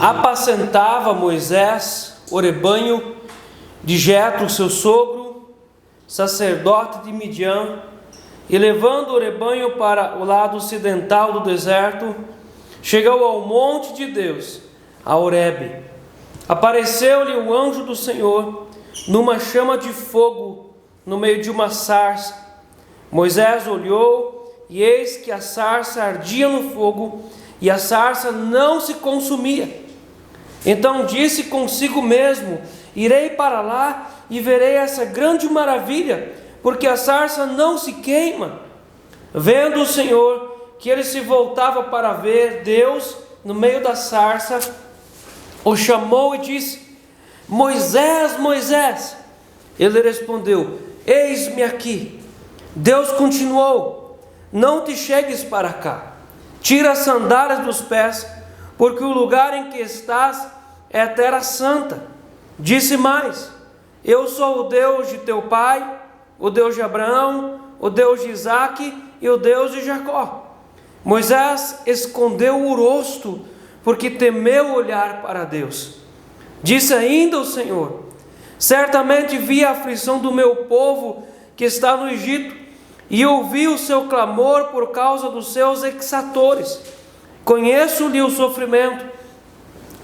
Apacentava Moisés o rebanho de Jetro, seu sogro, sacerdote de Midian, e levando o rebanho para o lado ocidental do deserto, chegou ao monte de Deus, a Horebe. Apareceu-lhe o anjo do Senhor numa chama de fogo no meio de uma sarça. Moisés olhou, e eis que a sarça ardia no fogo, e a sarça não se consumia. Então disse consigo mesmo: irei para lá e verei essa grande maravilha, porque a sarça não se queima. Vendo o Senhor que ele se voltava para ver Deus no meio da sarça, o chamou e disse: Moisés, Moisés. Ele respondeu: eis-me aqui. Deus continuou: não te chegues para cá, tira as sandálias dos pés, porque o lugar em que estás é terra santa. Disse mais: eu sou o Deus de teu pai, o Deus de Abraão, o Deus de Isaque e o Deus de Jacó. Moisés escondeu o rosto, porque temeu olhar para Deus. Disse ainda o Senhor: certamente vi a aflição do meu povo que está no Egito, e ouvi o seu clamor por causa dos seus exatores. Conheço-lhe o sofrimento.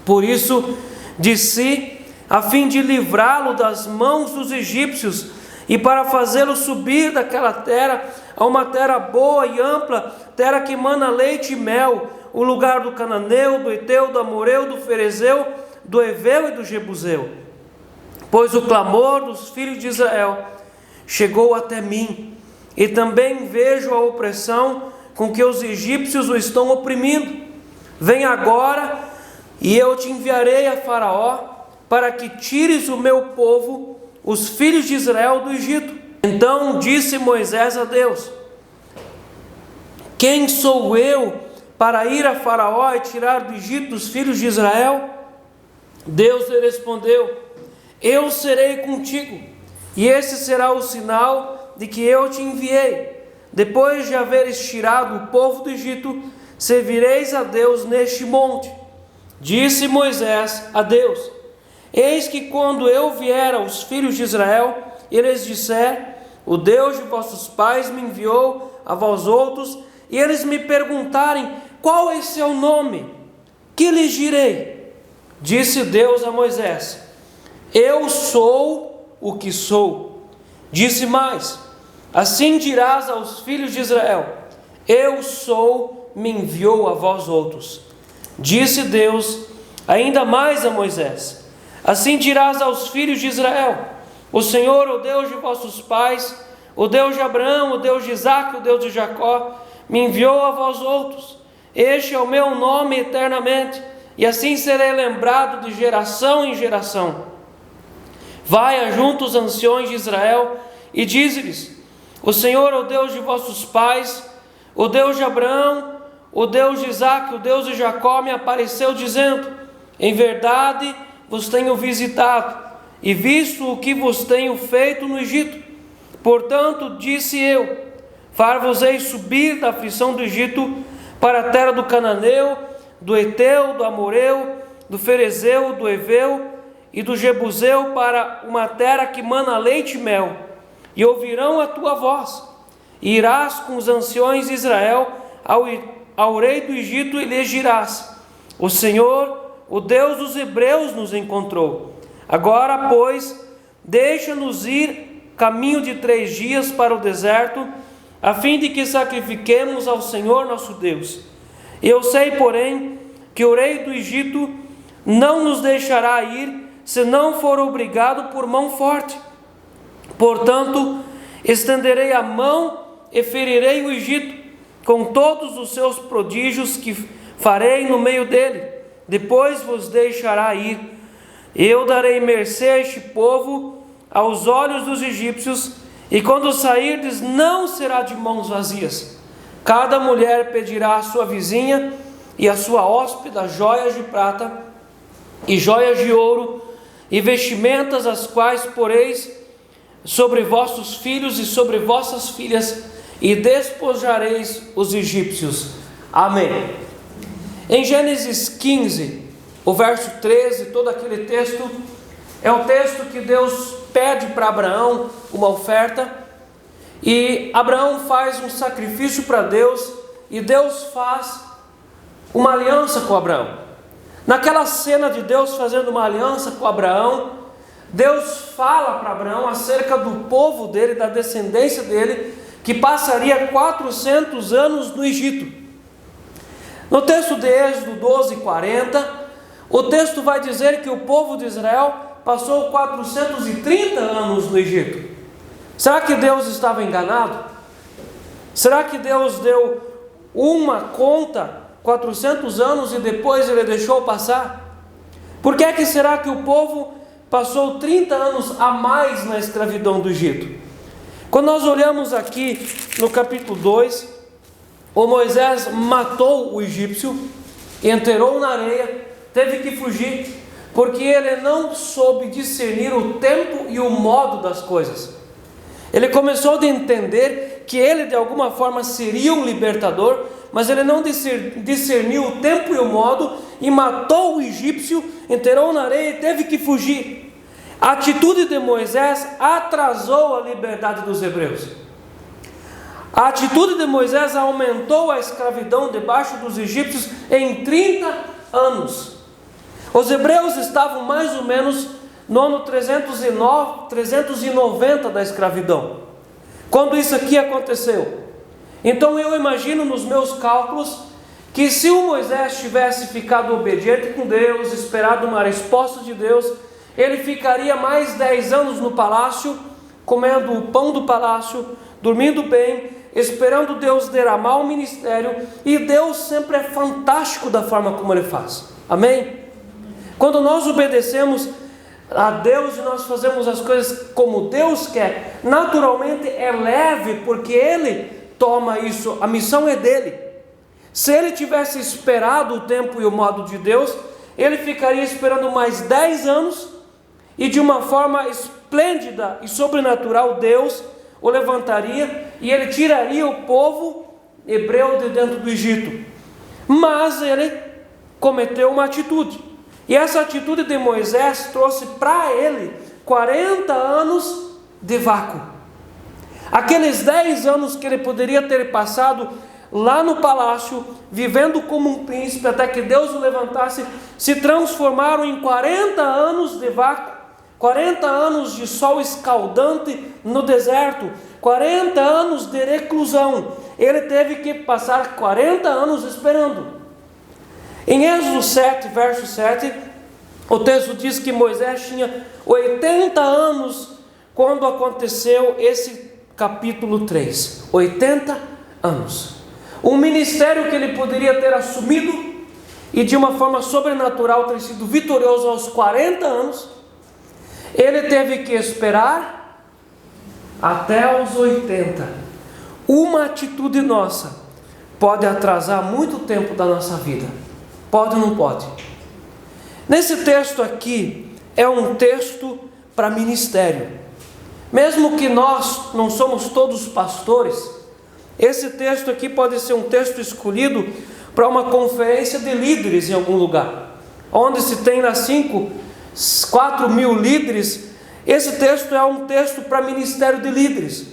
Por isso desci, a fim de livrá-lo das mãos dos egípcios, e para fazê-lo subir daquela terra a uma terra boa e ampla, terra que mana leite e mel, o lugar do cananeu, do heteu, do amoreu, do ferezeu, do heveu e do jebuseu. Pois o clamor dos filhos de Israel chegou até mim, e também vejo a opressão com que os egípcios o estão oprimindo. Vem agora, e eu te enviarei a Faraó, para que tires o meu povo, os filhos de Israel, do Egito. Então disse Moisés a Deus: quem sou eu para ir a Faraó e tirar do Egito os filhos de Israel? Deus lhe respondeu: eu serei contigo, e esse será o sinal de que eu te enviei. Depois de haveres tirado o povo do Egito, servireis a Deus neste monte. Disse Moisés a Deus: eis que quando eu vier aos filhos de Israel, e lhes disser: o Deus de vossos pais me enviou a vós outros, e eles me perguntarem: qual é seu nome? Que lhes direi? Disse Deus a Moisés: eu sou o que sou. Disse mais: assim dirás aos filhos de Israel: eu sou, me enviou a vós outros. Disse Deus ainda mais a Moisés: assim dirás aos filhos de Israel: o Senhor, o Deus de vossos pais, o Deus de Abraão, o Deus de Isaque, o Deus de Jacó, me enviou a vós outros. Este é o meu nome eternamente, e assim serei lembrado de geração em geração. Vai ajunta os anciões de Israel e dize-lhes: o Senhor, o Deus de vossos pais, o Deus de Abraão, o Deus de Isaque, o Deus de Jacó, me apareceu dizendo: em verdade vos tenho visitado, e visto o que vos tenho feito no Egito. Portanto, disse eu: far-vos-ei subir da aflição do Egito para a terra do cananeu, do heteu, do amoreu, do ferezeu, do heveu e do jebuseu, para uma terra que mana leite e mel. E ouvirão a tua voz, e irás com os anciões de Israel ao rei do Egito, e lhes dirás: o Senhor, o Deus dos hebreus, nos encontrou. Agora, pois, deixa-nos ir caminho de 3 dias para o deserto, a fim de que sacrifiquemos ao Senhor nosso Deus. Eu sei, porém, que o rei do Egito não nos deixará ir, se não for obrigado por mão forte. Portanto, estenderei a mão e ferirei o Egito, com todos os seus prodígios que farei no meio dele. Depois vos deixará ir. Eu darei mercê a este povo aos olhos dos egípcios, e quando sairdes, não será de mãos vazias. Cada mulher pedirá à sua vizinha e à sua hóspeda joias de prata e joias de ouro e vestimentas, as quais poreis sobre vossos filhos e sobre vossas filhas, e despojareis os egípcios. Amém. Em Gênesis 15, o verso 13, todo aquele texto, é o texto que Deus pede para Abraão uma oferta, e Abraão faz um sacrifício para Deus, e Deus faz uma aliança com Abraão. Naquela cena de Deus fazendo uma aliança com Abraão, Deus fala para Abraão acerca do povo dele, da descendência dele, que passaria 400 anos no Egito. No texto de Êxodo 12:40, o texto vai dizer que o povo de Israel passou 430 anos no Egito. Será que Deus estava enganado? Será que Deus deu uma conta, 400 anos, e depois ele deixou passar? Por que é que será que o povo passou 30 anos a mais na escravidão do Egito? Quando nós olhamos aqui no capítulo 2, o Moisés matou o egípcio, enterrou na areia, teve que fugir, porque ele não soube discernir o tempo e o modo das coisas. Ele começou a entender que ele de alguma forma seria um libertador, mas ele não discerniu o tempo e o modo, e matou o egípcio, enterrou na areia e teve que fugir. A atitude de Moisés atrasou a liberdade dos hebreus. A atitude de Moisés aumentou a escravidão debaixo dos egípcios em 30 anos. Os hebreus estavam mais ou menos no ano 390 da escravidão, quando isso aqui aconteceu. Então eu imagino nos meus cálculos que se o Moisés tivesse ficado obediente com Deus, esperado uma resposta de Deus, ele ficaria mais 10 anos no palácio, comendo o pão do palácio, dormindo bem, esperando Deus derramar o ministério. E Deus sempre é fantástico da forma como Ele faz. Amém? Quando nós obedecemos a Deus e nós fazemos as coisas como Deus quer, naturalmente é leve, porque Ele toma isso, a missão é dele. Se ele tivesse esperado o tempo e o modo de Deus, ele ficaria esperando mais 10 anos, e de uma forma esplêndida e sobrenatural Deus o levantaria e ele tiraria o povo hebreu de dentro do Egito. Mas ele cometeu uma atitude, e essa atitude de Moisés trouxe para ele 40 anos de vácuo. Aqueles 10 anos que ele poderia ter passado lá no palácio, vivendo como um príncipe, até que Deus o levantasse, se transformaram em 40 anos de vácuo, 40 anos de sol escaldante no deserto, 40 anos de reclusão. Ele teve que passar 40 anos esperando. Em Êxodo 7, verso 7, o texto diz que Moisés tinha 80 anos quando aconteceu esse capítulo 3. 80 anos. Um ministério que ele poderia ter assumido e de uma forma sobrenatural ter sido vitorioso aos 40 anos, ele teve que esperar até os 80. Uma atitude nossa pode atrasar muito tempo da nossa vida. Pode ou não pode? Nesse texto aqui, é um texto para ministério. Mesmo que nós não somos todos pastores, esse texto aqui pode ser um texto escolhido para uma conferência de líderes em algum lugar, onde se tem lá 4.000 líderes. Esse texto é um texto para ministério de líderes.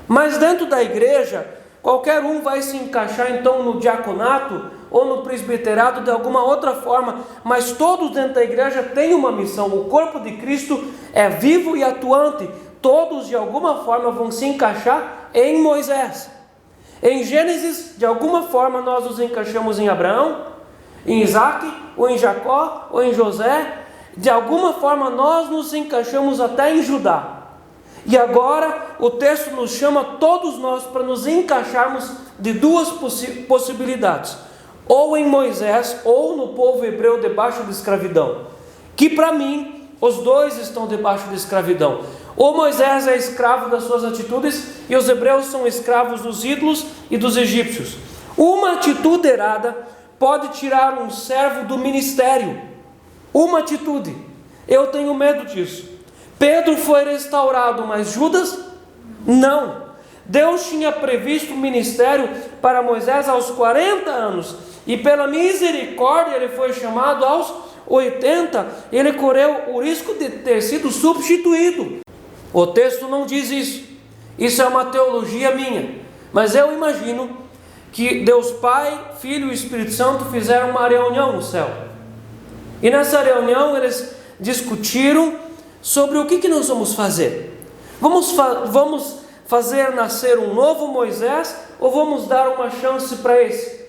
Mas dentro da igreja, qualquer um vai se encaixar então no diaconato ou no presbiterato de alguma outra forma, mas todos dentro da igreja têm uma missão. O corpo de Cristo é vivo e atuante. Todos de alguma forma vão se encaixar em Moisés. Em Gênesis, de alguma forma nós nos encaixamos em Abraão, em Isaac, ou em Jacó, ou em José. De alguma forma nós nos encaixamos até em Judá. E agora o texto nos chama todos nós para nos encaixarmos de duas possibilidades: ou em Moisés, ou no povo hebreu debaixo de escravidão. Que para mim, os dois estão debaixo de escravidão. Ou Moisés é escravo das suas atitudes, e os hebreus são escravos dos ídolos e dos egípcios. Uma atitude errada pode tirar um servo do ministério. Uma atitude. Eu tenho medo disso. Pedro foi restaurado, mas Judas não. Deus tinha previsto o ministério para Moisés aos 40 anos, e pela misericórdia ele foi chamado aos 80, ele correu o risco de ter sido substituído. O texto não diz isso. Isso é uma teologia minha. Mas eu imagino que Deus Pai, Filho e Espírito Santo fizeram uma reunião no céu. E nessa reunião eles discutiram sobre o que nós vamos fazer. Vamos fazer nascer um novo Moisés ou vamos dar uma chance para esse?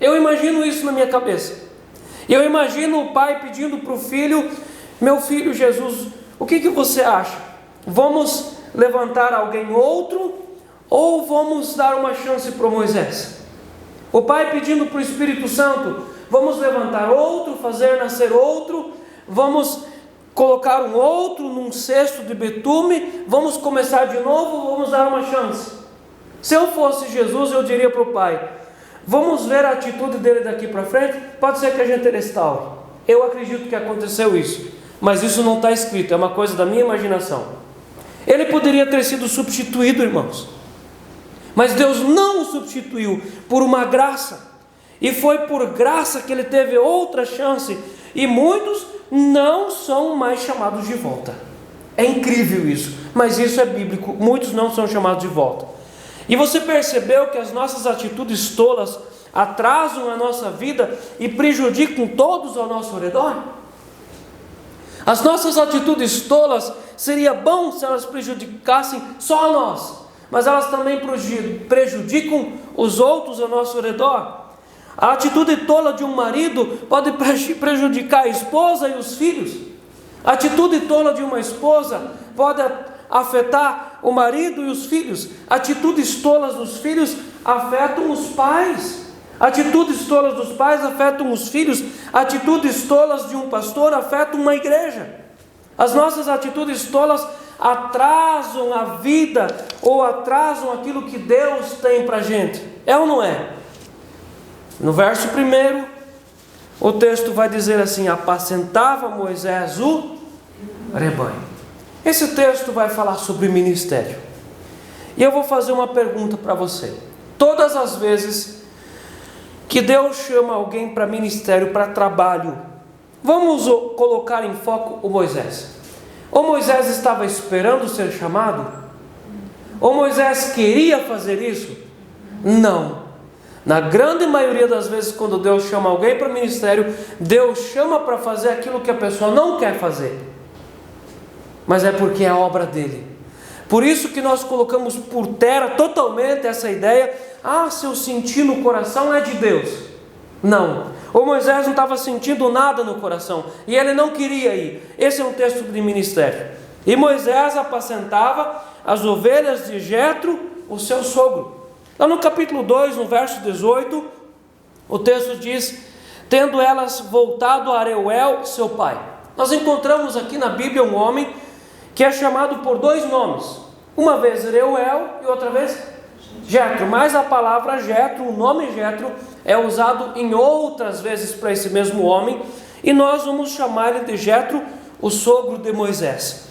Eu imagino isso na minha cabeça. Eu imagino o pai pedindo para o filho: meu filho Jesus, o que você acha? Vamos levantar alguém outro ou vamos dar uma chance para o Moisés? O pai pedindo para o Espírito Santo: vamos levantar outro, fazer nascer outro, vamos colocar um outro num cesto de betume, vamos começar de novo, vamos dar uma chance. Se eu fosse Jesus, eu diria para o pai: vamos ver a atitude dele daqui para frente, pode ser que a gente restaure. Eu acredito que aconteceu isso, mas isso não está escrito, é uma coisa da minha imaginação. Ele poderia ter sido substituído, irmãos, mas Deus não o substituiu, por uma graça, e foi por graça que ele teve outra chance, e muitos não são mais chamados de volta. É incrível isso, mas isso é bíblico, muitos não são chamados de volta. E você percebeu que as nossas atitudes tolas atrasam a nossa vida e prejudicam todos ao nosso redor? As nossas atitudes tolas, seria bom se elas prejudicassem só a nós, mas elas também prejudicam os outros ao nosso redor. A atitude tola de um marido pode prejudicar a esposa e os filhos. A atitude tola de uma esposa pode afetar o marido e os filhos. Atitudes tolas dos filhos afetam os pais. Atitudes tolas dos pais afetam os filhos. Atitudes tolas de um pastor afetam uma igreja. As nossas atitudes tolas atrasam a vida ou atrasam aquilo que Deus tem para a gente. É ou não é? No verso 1, o texto vai dizer assim: apacentava Moisés o rebanho. Esse texto vai falar sobre ministério. E eu vou fazer uma pergunta para você. Todas as vezes que Deus chama alguém para ministério, para trabalho, vamos colocar em foco o Moisés. Ou Moisés estava esperando ser chamado? Ou Moisés queria fazer isso? Não. Na grande maioria das vezes, quando Deus chama alguém para o ministério, Deus chama para fazer aquilo que a pessoa não quer fazer, mas é porque é a obra dele. Por isso que nós colocamos por terra totalmente essa ideia: se eu sentir no coração é de Deus. Não, o Moisés não estava sentindo nada no coração, e ele não queria ir. Esse é um texto de ministério. E Moisés apacentava as ovelhas de Jetro, o seu sogro. Lá no capítulo 2, no verso 18, o texto diz: tendo elas voltado a Reuel, seu pai. Nós encontramos aqui na Bíblia um homem que é chamado por dois nomes. Uma vez Reuel e outra vez Jetro. Mas a palavra Jetro, o nome Jetro, é usado em outras vezes para esse mesmo homem. E nós vamos chamar ele de Jetro, o sogro de Moisés.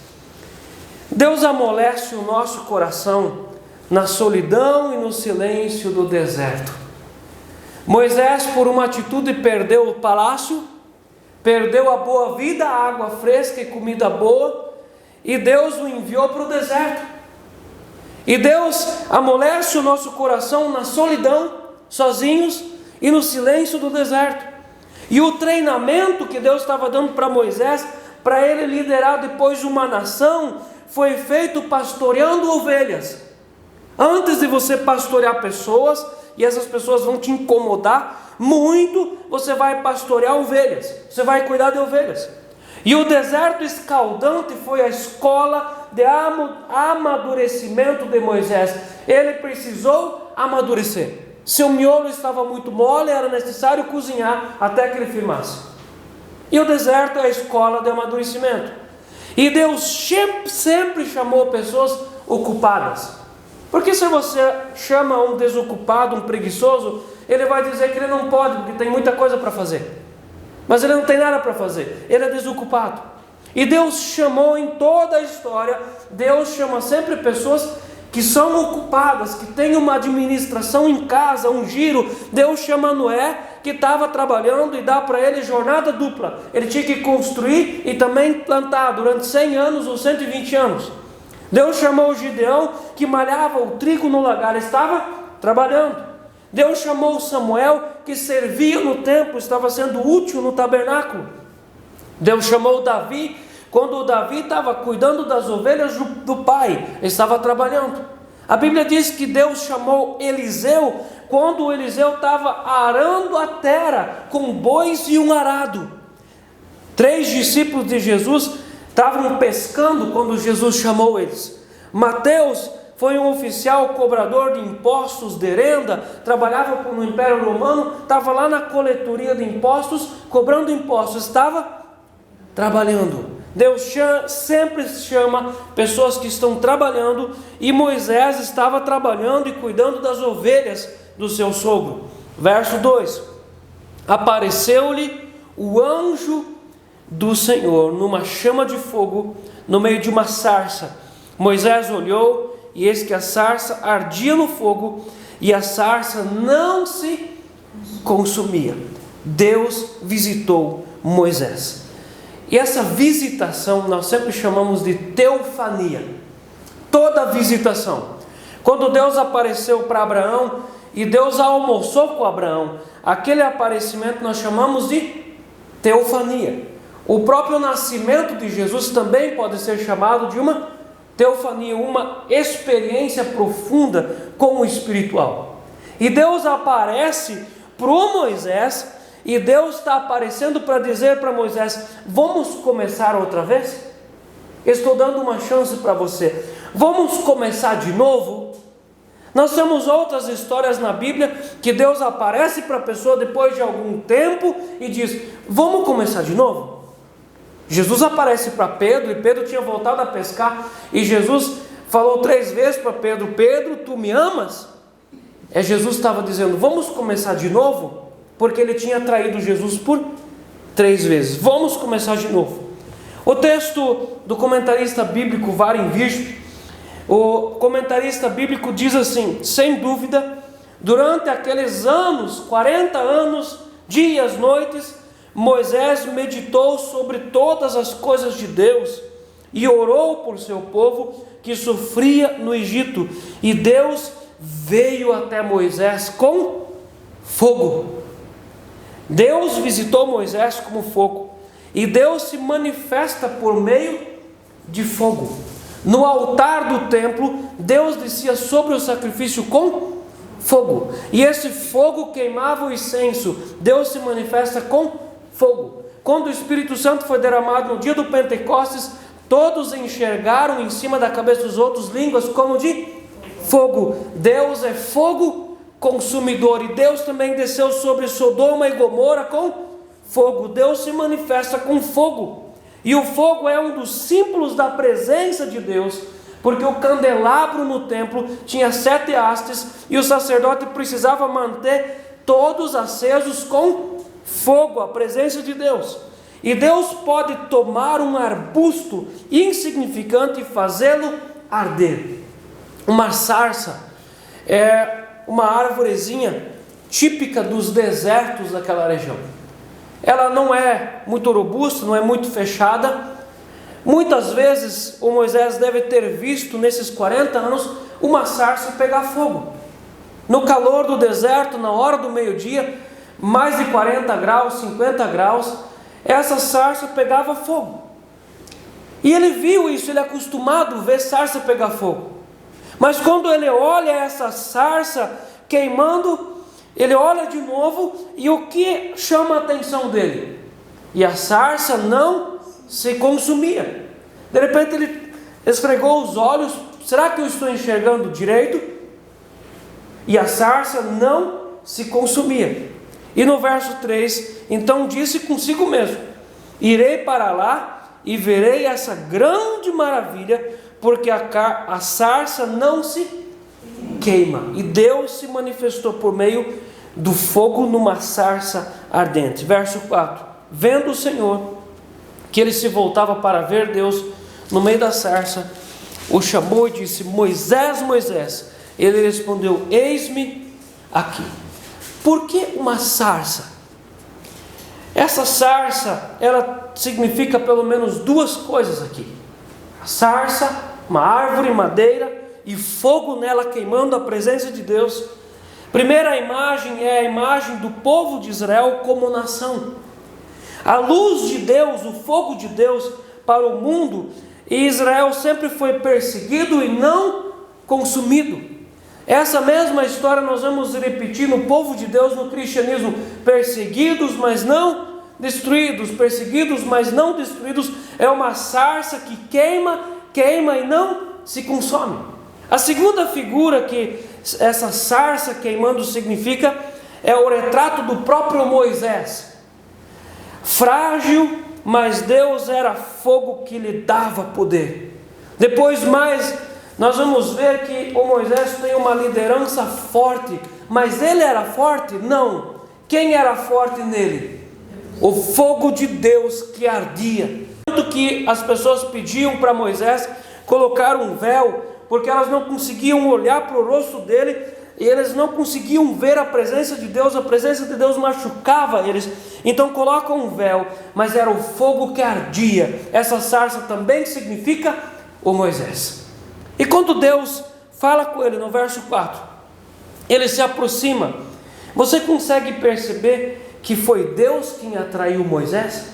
Deus amolece o nosso coração na solidão e no silêncio do deserto. Moisés, por uma atitude, perdeu o palácio, perdeu a boa vida, a água fresca e comida boa, e Deus o enviou para o deserto. E Deus amolece o nosso coração na solidão, sozinhos, e no silêncio do deserto. E o treinamento que Deus estava dando para Moisés, para ele liderar depois uma nação, foi feito pastoreando ovelhas. Antes de você pastorear pessoas, e essas pessoas vão te incomodar muito, você vai pastorear ovelhas, você vai cuidar de ovelhas. E o deserto escaldante foi a escola de amadurecimento de Moisés. Ele precisou amadurecer. Seu miolo estava muito mole, era necessário cozinhar até que ele firmasse. E o deserto é a escola de amadurecimento. E Deus sempre chamou pessoas ocupadas. Porque se você chama um desocupado, um preguiçoso, ele vai dizer que ele não pode, porque tem muita coisa para fazer. Mas ele não tem nada para fazer, ele é desocupado. E Deus chamou em toda a história, Deus chama sempre pessoas que são ocupadas, que têm uma administração em casa, um giro. Deus chama Noé, que estava trabalhando e dá para ele jornada dupla. Ele tinha que construir e também plantar durante 100 anos ou 120 anos. Deus chamou o Gideão, que malhava o trigo no lagar, estava trabalhando. Deus chamou Samuel, que servia no templo, estava sendo útil no tabernáculo. Deus chamou Davi, quando o Davi estava cuidando das ovelhas do pai, estava trabalhando. A Bíblia diz que Deus chamou Eliseu, quando o Eliseu estava arando a terra com bois e um arado. 3 discípulos de Jesus estavam pescando quando Jesus chamou eles. Mateus foi um oficial cobrador de impostos de renda, trabalhava no Império Romano, estava lá na coletoria de impostos, cobrando impostos, estava trabalhando. Deus sempre chama pessoas que estão trabalhando, e Moisés estava trabalhando e cuidando das ovelhas do seu sogro. Verso 2: apareceu-lhe o anjo do Senhor numa chama de fogo no meio de uma sarça. Moisés olhou, e eis que a sarça ardia no fogo, e a sarça não se consumia. Deus visitou Moisés. E essa visitação nós sempre chamamos de teofania. Toda visitação. Quando Deus apareceu para Abraão e Deus almoçou com Abraão, aquele aparecimento nós chamamos de teofania. O próprio nascimento de Jesus também pode ser chamado de uma teofania, uma experiência profunda com o espiritual. E Deus aparece para Moisés, e Deus está aparecendo para dizer para Moisés: vamos começar outra vez? Estou dando uma chance para você. Vamos começar de novo? Nós temos outras histórias na Bíblia que Deus aparece para a pessoa depois de algum tempo e diz: vamos começar de novo? Jesus aparece para Pedro, e Pedro tinha voltado a pescar, e Jesus falou 3 vezes para Pedro: Pedro, tu me amas? Jesus estava dizendo: vamos começar de novo? Porque ele tinha traído Jesus por 3 vezes. Vamos começar de novo. O texto do comentarista bíblico Warren Wiersbe, o comentarista bíblico diz assim: sem dúvida, durante aqueles anos, 40 anos, dias, noites, Moisés meditou sobre todas as coisas de Deus e orou por seu povo que sofria no Egito. E Deus veio até Moisés com fogo. Deus visitou Moisés como fogo, e Deus se manifesta por meio de fogo. No altar do templo, Deus descia sobre o sacrifício com fogo, e esse fogo queimava o incenso. Deus se manifesta com fogo. Quando o Espírito Santo foi derramado no dia do Pentecostes, todos enxergaram em cima da cabeça dos outros línguas como de fogo. Deus é fogo consumidor, e Deus também desceu sobre Sodoma e Gomorra com fogo. Deus se manifesta com fogo, e o fogo é um dos símbolos da presença de Deus, porque o candelabro no templo tinha 7 hastes, e o sacerdote precisava manter todos acesos com fogo, a presença de Deus. E Deus pode tomar um arbusto insignificante e fazê-lo arder. Uma sarça é uma árvorezinha típica dos desertos daquela região. Ela não é muito robusta, não é muito fechada. Muitas vezes o Moisés deve ter visto nesses 40 anos uma sarça pegar fogo. No calor do deserto, na hora do meio-dia, mais de 40 graus, 50 graus, essa sarça pegava fogo. E ele viu isso, ele é acostumado a ver sarça pegar fogo. Mas quando ele olha essa sarça queimando, ele olha de novo, e o que chama a atenção dele? E a sarça não se consumia. De repente ele esfregou os olhos: será que eu estou enxergando direito? E a sarça não se consumia. E no verso 3, então disse consigo mesmo: irei para lá e verei essa grande maravilha, porque a sarça não se queima. E Deus se manifestou por meio do fogo numa sarça ardente. Verso 4: vendo o Senhor que ele se voltava para ver Deus no meio da sarça, o chamou e disse: Moisés, Moisés. Ele respondeu: eis-me aqui. Por que uma sarça? Essa sarça, ela significa pelo menos duas coisas aqui. A sarça, uma árvore, madeira, e fogo nela queimando a presença de Deus. Primeira imagem é a imagem do povo de Israel como nação. A luz de Deus, o fogo de Deus para o mundo, e Israel sempre foi perseguido e não consumido. Essa mesma história nós vamos repetir no povo de Deus, no cristianismo: perseguidos, mas não destruídos, perseguidos, mas não destruídos. É uma sarça que queima e não se consome. A segunda figura que essa sarça queimando significa é o retrato do próprio Moisés. Frágil, mas Deus era fogo que lhe dava poder. Depois nós vamos ver que o Moisés tem uma liderança forte. Mas ele era forte? Não. Quem era forte nele? O fogo de Deus que ardia. Tanto que as pessoas pediam para Moisés colocar um véu, porque elas não conseguiam olhar para o rosto dele, e eles não conseguiam ver a presença de Deus machucava eles. Então colocam um véu, mas era o fogo que ardia. Essa sarça também significa o Moisés. E quando Deus fala com ele no verso 4, ele se aproxima. Você consegue perceber que foi Deus quem atraiu Moisés?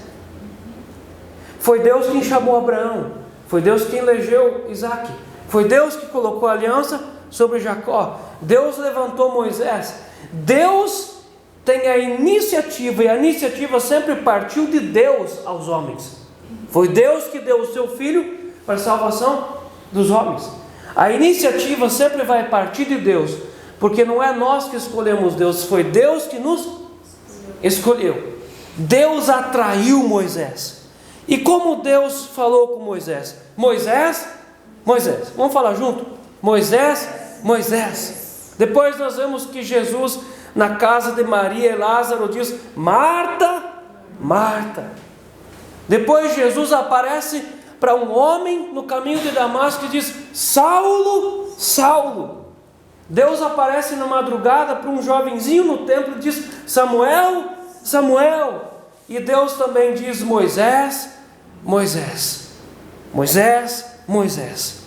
Foi Deus quem chamou Abraão, foi Deus quem elegeu Isaac, foi Deus que colocou a aliança sobre Jacó. Deus levantou Moisés. Deus tem a iniciativa, e a iniciativa sempre partiu de Deus aos homens. Foi Deus que deu o seu Filho para a salvação dos homens. A iniciativa sempre vai partir de Deus, porque não é nós que escolhemos Deus, foi Deus que nos escolheu. Deus atraiu Moisés. E como Deus falou com Moisés? Moisés, vamos falar junto? Moisés. Depois nós vemos que Jesus, na casa de Maria e Lázaro, diz: Marta, Marta. Depois Jesus aparece para um homem no caminho de Damasco e diz: Saulo, Saulo. Deus aparece na madrugada para um jovenzinho no templo e diz: Samuel, Samuel. E Deus também diz: Moisés, Moisés. Moisés, Moisés.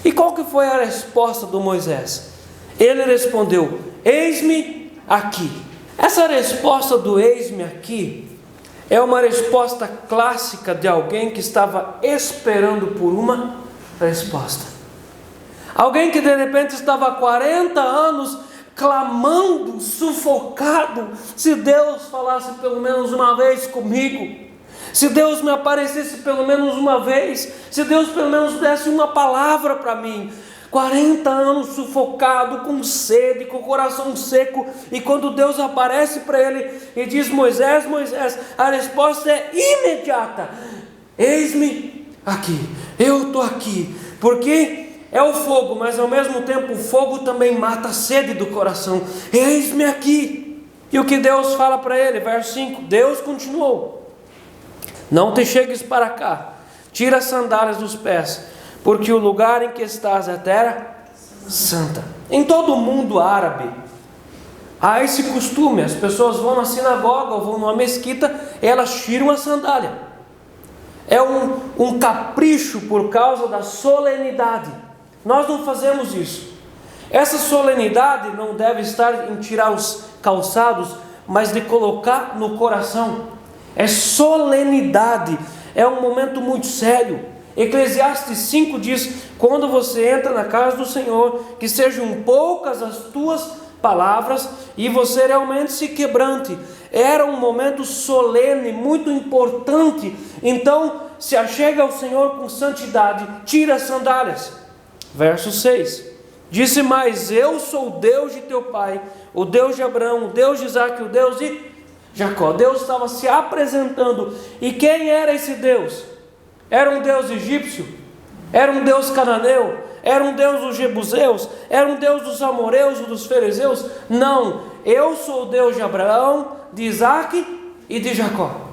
E qual que foi a resposta do Moisés? Ele respondeu: eis-me aqui. Essa resposta do eis-me aqui é uma resposta clássica de alguém que estava esperando por uma resposta. Alguém que de repente estava há 40 anos clamando, sufocado: se Deus falasse pelo menos uma vez comigo, se Deus me aparecesse pelo menos uma vez, se Deus pelo menos desse uma palavra para mim. 40 anos sufocado, com sede, com o coração seco, e quando Deus aparece para ele e diz: Moisés, Moisés, a resposta é imediata: eis-me aqui, eu estou aqui. Porque é o fogo, mas ao mesmo tempo o fogo também mata a sede do coração. Eis-me aqui. E o que Deus fala para ele? Verso 5, Deus continuou: não te chegues para cá, tira as sandálias dos pés, porque o lugar em que estás é terra santa. Em todo o mundo árabe há esse costume: as pessoas vão na sinagoga ou vão numa mesquita, elas tiram a sandália. É um capricho por causa da solenidade. Nós não fazemos isso. Essa solenidade não deve estar em tirar os calçados, mas de colocar no coração. É solenidade, é um momento muito sério. Eclesiastes 5 diz: quando você entra na casa do Senhor, que sejam poucas as tuas palavras e você realmente se quebrante. Era um momento solene, muito importante. Então se achega ao Senhor com santidade, tira as sandálias. Verso 6, disse mais: eu sou o Deus de teu pai, o Deus de Abraão, o Deus de Isaac, o Deus de Jacó. Deus estava se apresentando. E quem era esse Deus? Era um Deus egípcio? Era um Deus cananeu? Era um Deus dos jebuseus? Era um Deus dos amoreus ou dos fariseus? Não, eu sou o Deus de Abraão, de Isaac e de Jacó.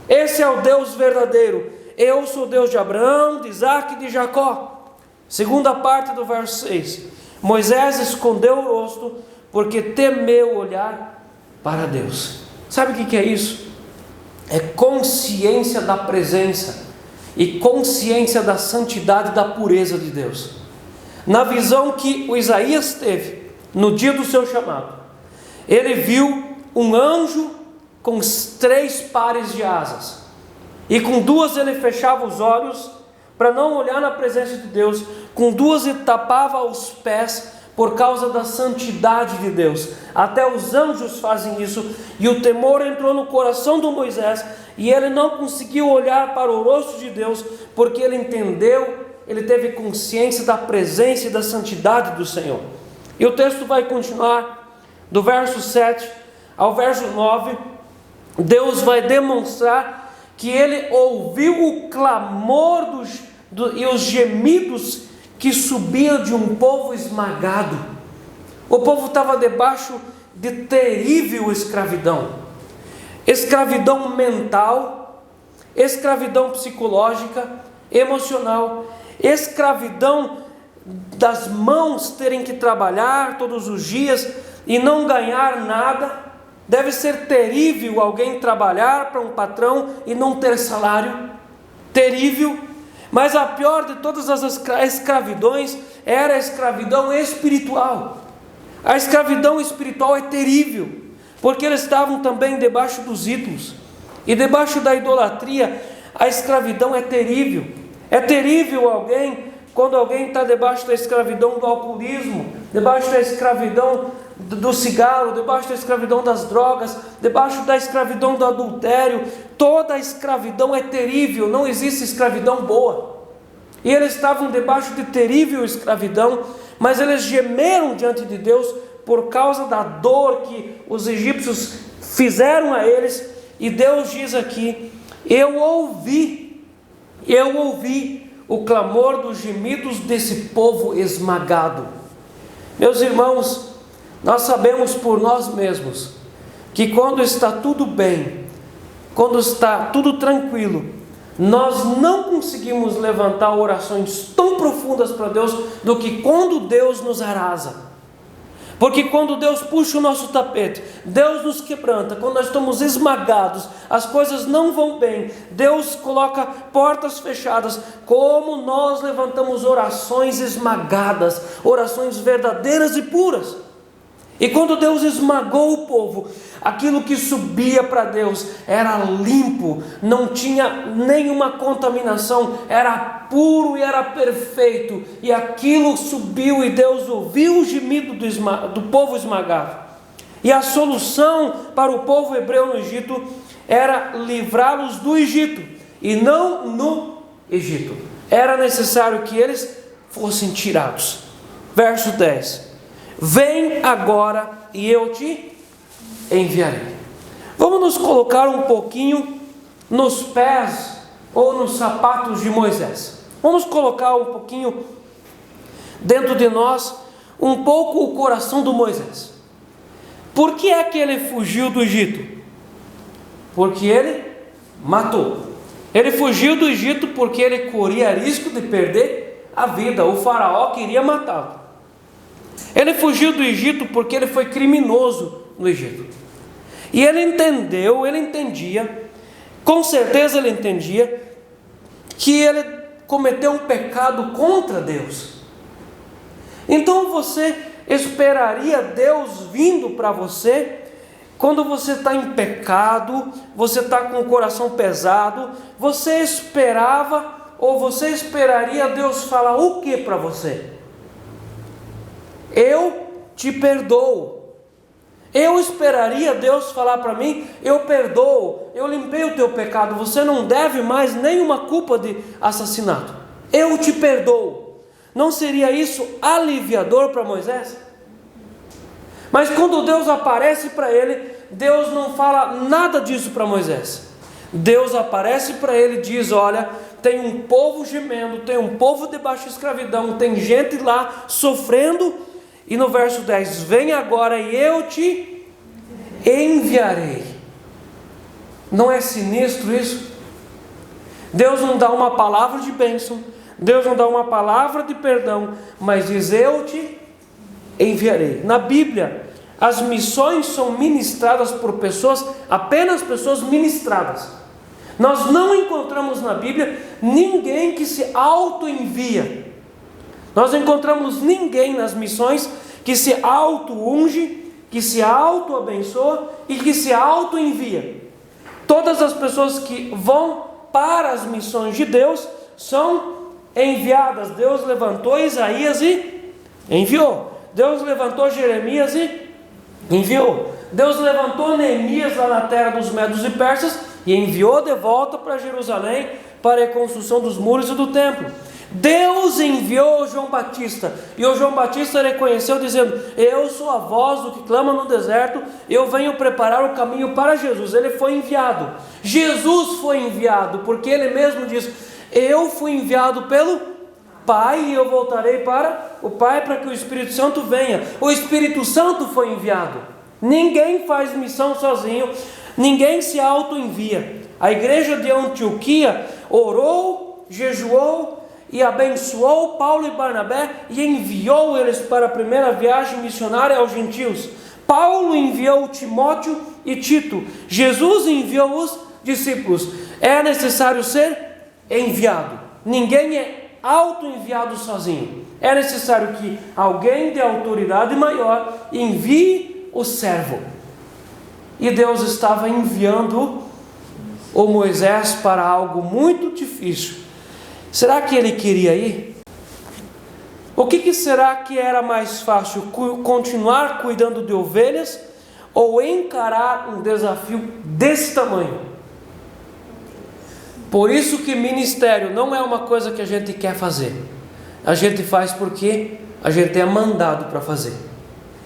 Esse é o Deus verdadeiro. Eu sou o Deus de Abraão, de Isaac e de Jacó. Segunda parte do verso 6, Moisés escondeu o rosto porque temeu olhar para Deus. Sabe o que é isso? é consciência da presença e consciência da santidade e da pureza de Deus. Na visão que o Isaías teve no dia do seu chamado, ele viu um anjo com 3 pares de asas, e com 2 ele fechava os olhos para não olhar na presença de Deus, com 2 ele tapava os pés por causa da santidade de Deus. Até os anjos fazem isso, e o temor entrou no coração de Moisés, e ele não conseguiu olhar para o rosto de Deus, porque ele entendeu, ele teve consciência da presença e da santidade do Senhor. E o texto vai continuar, do verso 7 ao verso 9, Deus vai demonstrar que ele ouviu o clamor e os gemidos que subiam de um povo esmagado. O povo estava debaixo de terrível escravidão. Escravidão mental, escravidão psicológica, emocional, escravidão das mãos terem que trabalhar todos os dias e não ganhar nada. Deve ser terrível alguém trabalhar para um patrão e não ter salário. Terrível. Mas a pior de todas as escravidões era a escravidão espiritual. A escravidão espiritual é terrível, porque eles estavam também debaixo dos ídolos. E debaixo da idolatria, a escravidão é terrível. É terrível quando alguém está debaixo da escravidão do alcoolismo, debaixo da escravidão do cigarro, debaixo da escravidão das drogas, debaixo da escravidão do adultério. Toda a escravidão é terrível, não existe escravidão boa. E eles estavam debaixo de terrível escravidão, mas eles gemeram diante de Deus por causa da dor que os egípcios fizeram a eles. E Deus diz aqui: eu ouvi o clamor dos gemidos desse povo esmagado. Meus irmãos, nós sabemos por nós mesmos que quando está tudo bem, quando está tudo tranquilo, nós não conseguimos levantar orações tão profundas para Deus do que quando Deus nos arrasa. Porque quando Deus puxa o nosso tapete, Deus nos quebranta, quando nós estamos esmagados, as coisas não vão bem, Deus coloca portas fechadas, como nós levantamos orações esmagadas, orações verdadeiras e puras. E quando Deus esmagou o povo, aquilo que subia para Deus era limpo, não tinha nenhuma contaminação, era puro e era perfeito. E aquilo subiu e Deus ouviu o gemido do povo esmagado. E a solução para o povo hebreu no Egito era livrá-los do Egito e não no Egito. Era necessário que eles fossem tirados. Verso 10. Vem agora e eu te enviarei. Vamos nos colocar um pouquinho nos pés ou nos sapatos de Moisés. Vamos colocar um pouquinho dentro de nós, um pouco o coração do Moisés. Por que é que ele fugiu do Egito? Porque ele matou. Ele fugiu do Egito porque ele corria risco de perder a vida. O faraó queria matá-lo. Ele fugiu do Egito porque ele foi criminoso no Egito. E ele entendia, com certeza ele entendia, que ele cometeu um pecado contra Deus. Então você esperaria Deus vindo para você, quando você está em pecado, você está com o coração pesado, você esperava, ou você esperaria Deus falar o que para você? Eu te perdoo. Eu esperaria Deus falar para mim: eu perdoo, eu limpei o teu pecado, você não deve mais nenhuma culpa de assassinato, eu te perdoo. Não seria isso aliviador para Moisés? Mas quando Deus aparece para ele, Deus não fala nada disso para Moisés. Deus aparece para ele e diz: olha, tem um povo gemendo, tem um povo debaixo de escravidão, tem gente lá sofrendo. E no verso 10, vem agora e eu te enviarei. Não é sinistro isso? Deus não dá uma palavra de bênção, Deus não dá uma palavra de perdão, mas diz: eu te enviarei. Na Bíblia, as missões são ministradas por pessoas, apenas pessoas ministradas. Nós não encontramos na Bíblia ninguém que se auto-envia. Nós encontramos ninguém nas missões que se auto-unge, que se auto-abençoa e que se auto-envia. Todas as pessoas que vão para as missões de Deus são enviadas. Deus levantou Isaías e enviou. Deus levantou Jeremias e enviou. Deus levantou Neemias lá na terra dos Medos e Persas e enviou de volta para Jerusalém para a reconstrução dos muros e do templo. Deus enviou João Batista, e o João Batista reconheceu dizendo: eu sou a voz do que clama no deserto, eu venho preparar o caminho para Jesus. Ele foi enviado. Jesus foi enviado, porque ele mesmo diz: eu fui enviado pelo Pai e eu voltarei para o Pai para que o Espírito Santo venha. O Espírito Santo foi enviado. Ninguém faz missão sozinho, ninguém se auto-envia. A igreja de Antioquia orou, jejuou e abençoou Paulo e Barnabé e enviou eles para a primeira viagem missionária aos gentios. Paulo enviou Timóteo e Tito. Jesus enviou os discípulos. É necessário ser enviado. Ninguém é auto-enviado sozinho. É necessário que alguém de autoridade maior envie o servo. E Deus estava enviando o Moisés para algo muito difícil. Será que ele queria ir? O que será que era mais fácil? Continuar cuidando de ovelhas ou encarar um desafio desse tamanho? Por isso que ministério não é uma coisa que a gente quer fazer. A gente faz porque a gente é mandado para fazer.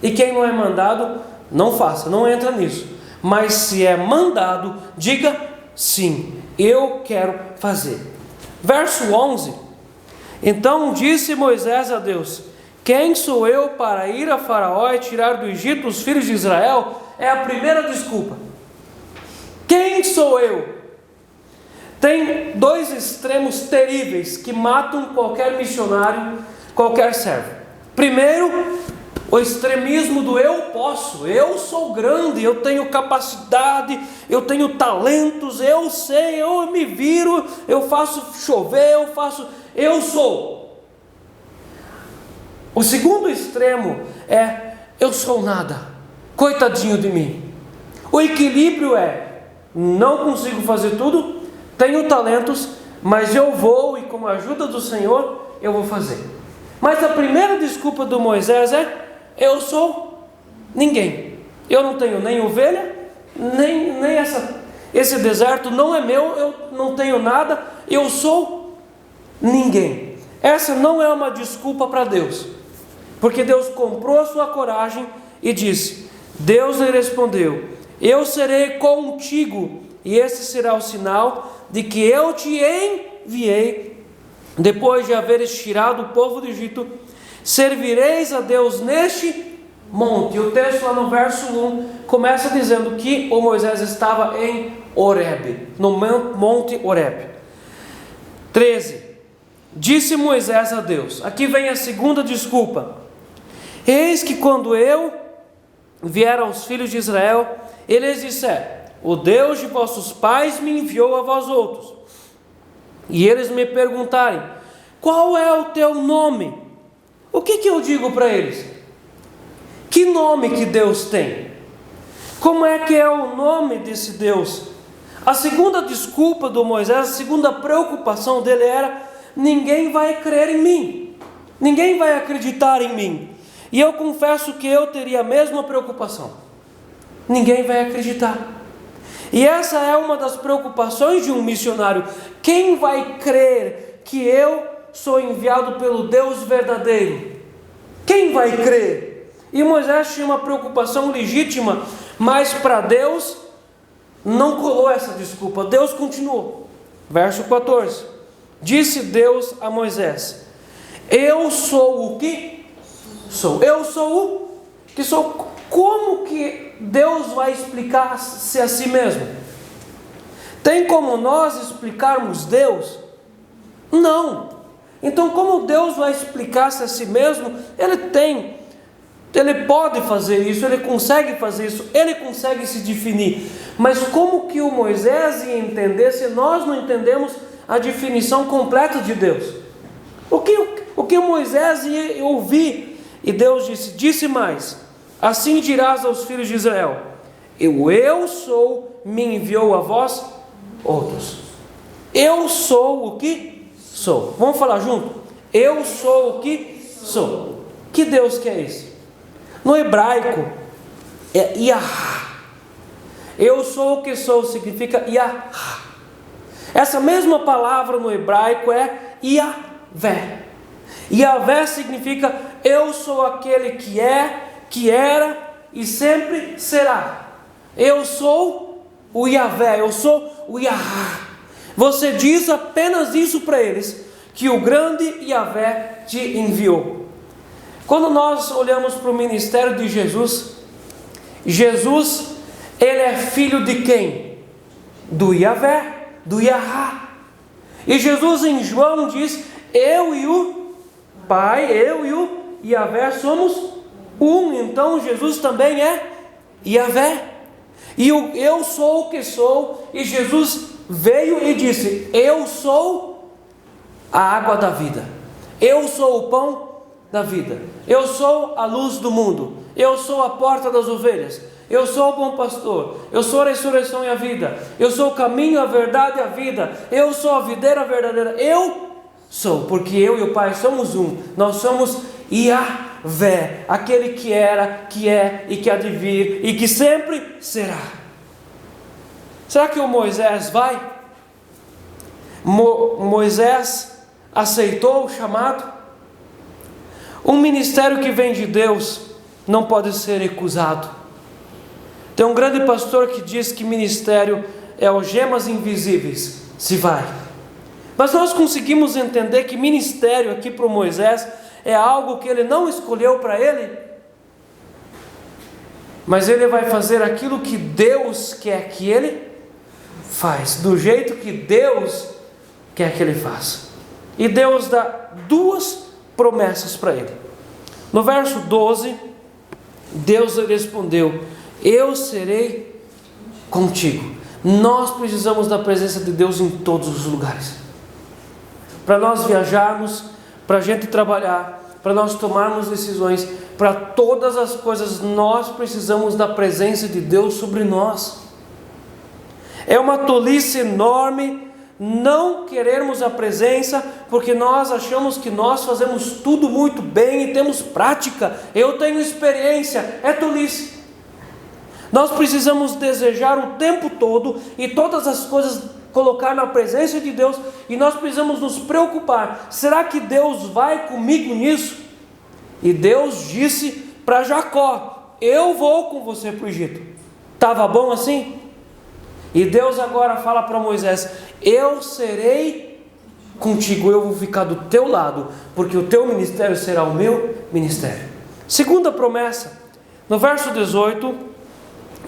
E quem não é mandado, não faça, não entra nisso. Mas se é mandado, diga sim, eu quero fazer. Verso 11: então disse Moisés a Deus: quem sou eu para ir a Faraó e tirar do Egito os filhos de Israel? É a primeira desculpa. Quem sou eu? Tem dois extremos terríveis que matam qualquer missionário, qualquer servo. Primeiro, o extremismo do eu posso, eu sou grande, eu tenho capacidade, eu tenho talentos, eu sei, eu me viro, eu faço chover, eu sou. O segundo extremo é eu sou nada, coitadinho de mim. O equilíbrio é: não consigo fazer tudo, tenho talentos, mas eu vou e com a ajuda do Senhor eu vou fazer. Mas a primeira desculpa do Moisés é: eu sou ninguém. Eu não tenho nem ovelha, nem esse deserto não é meu, eu não tenho nada, eu sou ninguém. Essa não é uma desculpa para Deus, porque Deus comprou a sua coragem e disse: Deus lhe respondeu: eu serei contigo, e esse será o sinal de que eu te enviei. Depois de haveres tirado o povo do Egito, servireis a Deus neste monte. E o texto lá no verso 1 começa dizendo que o Moisés estava em Horebe, no monte Horebe. 13. Disse Moisés a Deus, aqui vem a segunda desculpa: eis que quando eu vier aos filhos de Israel, eles disseram: o Deus de vossos pais me enviou a vós outros. E eles me perguntarem: qual é o teu nome? O que eu digo para eles? Que nome que Deus tem? Como é que é o nome desse Deus? A segunda desculpa do Moisés, a segunda preocupação dele era: ninguém vai crer em mim, ninguém vai acreditar em mim. E eu confesso que eu teria a mesma preocupação: ninguém vai acreditar. E essa é uma das preocupações de um missionário: quem vai crer que eu sou enviado pelo Deus verdadeiro? Quem vai crer? E Moisés tinha uma preocupação legítima, mas para Deus não colou essa desculpa. Deus continuou. Verso 14: disse Deus a Moisés: eu sou o que sou. Eu sou o que sou. Como que Deus vai explicar-se a si mesmo? Tem como nós explicarmos Deus? Não. Então, como Deus vai explicar-se a si mesmo? Ele tem Ele pode fazer isso, ele consegue fazer isso, ele consegue se definir. Mas como que o Moisés ia entender se nós não entendemos a definição completa de Deus? O que o Moisés ia ouvir? E Deus disse mais: assim dirás aos filhos de Israel: eu sou, me enviou a vós outros. Eu sou o que sou. Vamos falar junto? Eu sou o que sou. Que Deus que é esse? No hebraico é Yah. Eu sou o que sou significa Yah. Essa mesma palavra no hebraico é Yahvé. Yahvé significa eu sou aquele que é, que era e sempre será. Eu sou o Yahvé, eu sou o Yah. Você diz apenas isso para eles, que o grande Yahvé te enviou. Quando nós olhamos para o ministério de Jesus, ele é filho de quem? Do Yahvé, do Yahá. E Jesus em João diz: eu e o Pai, eu e o Yahvé somos um. Então Jesus também é Yahvé. E eu sou o que sou. E Jesus veio e disse: eu sou a água da vida, eu sou o pão da vida, eu sou a luz do mundo, eu sou a porta das ovelhas, eu sou o bom pastor, eu sou a ressurreição e a vida, eu sou o caminho, a verdade e a vida, eu sou a videira verdadeira. Eu sou, porque eu e o Pai somos um. Nós somos Yahvé, aquele que era, que é e que há de vir e que sempre será. Será que o Moisés vai? Moisés aceitou o chamado? Um ministério que vem de Deus não pode ser recusado. Tem um grande pastor que diz que ministério é algemas invisíveis. Se vai. Mas nós conseguimos entender que ministério aqui para o Moisés é algo que ele não escolheu para ele, mas ele vai fazer aquilo que Deus quer que ele faz, do jeito que Deus quer que ele faça. E Deus dá duas promessas para ele. No verso 12, Deus respondeu: eu serei contigo. Nós precisamos da presença de Deus em todos os lugares. Para nós viajarmos, para a gente trabalhar, para nós tomarmos decisões, para todas as coisas, nós precisamos da presença de Deus sobre nós. É uma tolice enorme não querermos a presença, porque nós achamos que nós fazemos tudo muito bem e temos prática. Eu tenho experiência. É tolice. Nós precisamos desejar o tempo todo e todas as coisas colocar na presença de Deus, e nós precisamos nos preocupar: será que Deus vai comigo nisso? E Deus disse para Jacó: eu vou com você para o Egito. Estava bom assim? E Deus agora fala para Moisés: eu serei contigo, eu vou ficar do teu lado, porque o teu ministério será o meu ministério. Segunda promessa, no verso 18: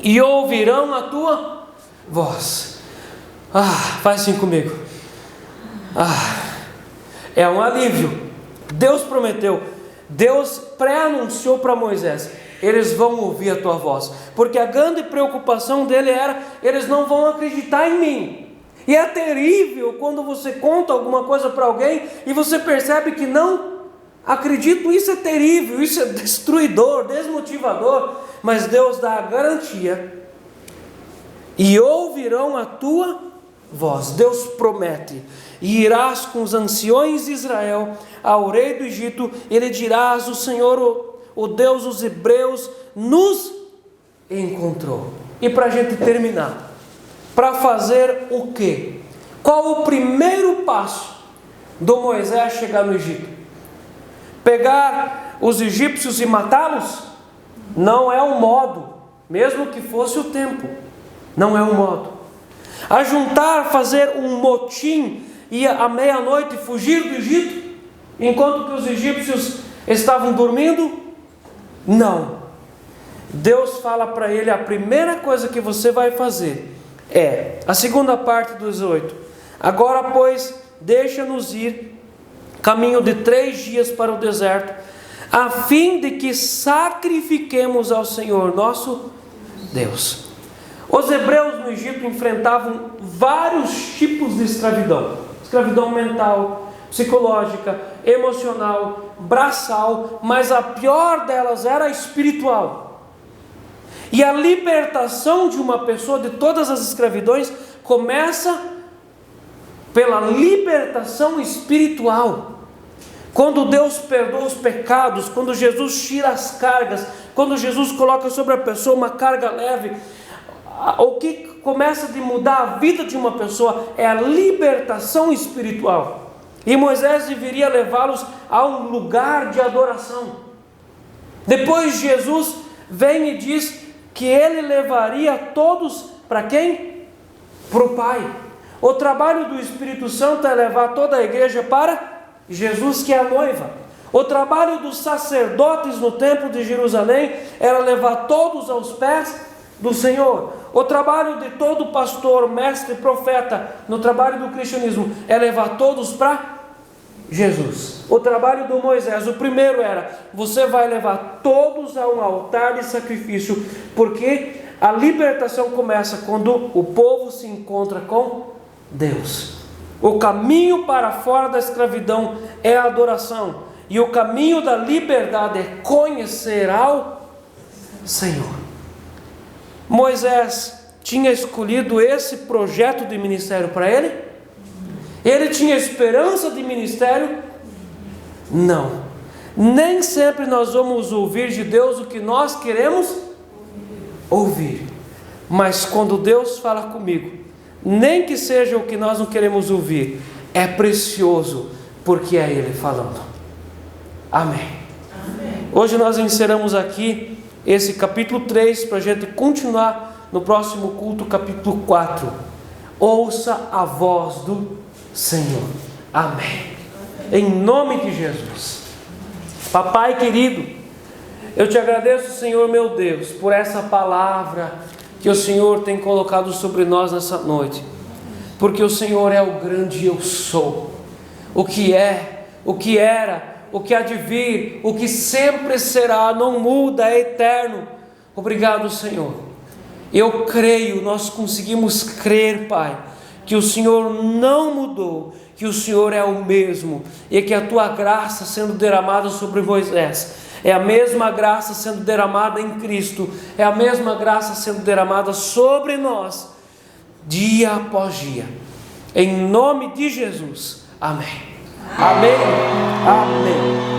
e ouvirão a tua voz. Faz assim comigo. É um alívio. Deus prometeu, Deus pré-anunciou para Moisés: eles vão ouvir a tua voz, porque a grande preocupação dele era: eles não vão acreditar em mim. E é terrível quando você conta alguma coisa para alguém e você percebe que não acreditam. Isso é terrível, isso é destruidor, desmotivador. Mas Deus dá a garantia: e ouvirão a tua voz. Deus promete: e irás com os anciões de Israel ao rei do Egito, e lhe dirás: o Senhor, o Deus dos hebreus, nos encontrou. E para a gente terminar, para fazer o quê? Qual o primeiro passo do Moisés chegar no Egito? Pegar os egípcios e matá-los? Não é o modo, mesmo que fosse o tempo, não é o modo. Ajuntar, fazer um motim e à meia-noite fugir do Egito, enquanto que os egípcios estavam dormindo? Não. Deus fala para ele: a primeira coisa que você vai fazer é, a segunda parte do 18: agora, pois, deixa-nos ir caminho de 3 dias para o deserto, a fim de que sacrifiquemos ao Senhor nosso Deus. Os hebreus no Egito enfrentavam vários tipos de escravidão: escravidão mental, psicológica, emocional, braçal, mas a pior delas era a espiritual. E a libertação de uma pessoa de todas as escravidões começa pela libertação espiritual. Quando Deus perdoa os pecados, quando Jesus tira as cargas, quando Jesus coloca sobre a pessoa uma carga leve, o que começa a mudar a vida de uma pessoa é a libertação espiritual. E Moisés deveria levá-los a um lugar de adoração. Depois Jesus vem e diz que ele levaria todos para quem? Para o Pai. O trabalho do Espírito Santo é levar toda a igreja para Jesus, que é a noiva. O trabalho dos sacerdotes no templo de Jerusalém era levar todos aos pés do Senhor. O trabalho de todo pastor, mestre, profeta no trabalho do cristianismo é levar todos para Jesus. O trabalho do Moisés, o primeiro era: você vai levar todos a um altar de sacrifício, porque a libertação começa quando o povo se encontra com Deus. O caminho para fora da escravidão é a adoração, e o caminho da liberdade é conhecer ao Senhor. Moisés tinha escolhido esse projeto de ministério para ele? Ele tinha esperança de ministério? Não. Nem sempre nós vamos ouvir de Deus o que nós queremos ouvir. Mas quando Deus fala comigo, nem que seja o que nós não queremos ouvir, é precioso, porque é Ele falando. Amém. Amém. Hoje nós encerramos aqui esse capítulo 3, para a gente continuar no próximo culto, capítulo 4. Ouça a voz do Senhor. Amém. Em nome de Jesus. Papai querido, eu te agradeço, Senhor meu Deus, por essa palavra que o Senhor tem colocado sobre nós nessa noite, porque o Senhor é o grande eu sou, o que é, o que era, o que há de vir, o que sempre será, não muda, é eterno. Obrigado, Senhor. Eu creio, nós conseguimos crer, Pai, que o Senhor não mudou, que o Senhor é o mesmo, e que a Tua graça sendo derramada sobre Moisés é a mesma graça sendo derramada em Cristo, é a mesma graça sendo derramada sobre nós, dia após dia, em nome de Jesus. Amém. Amém. Amém.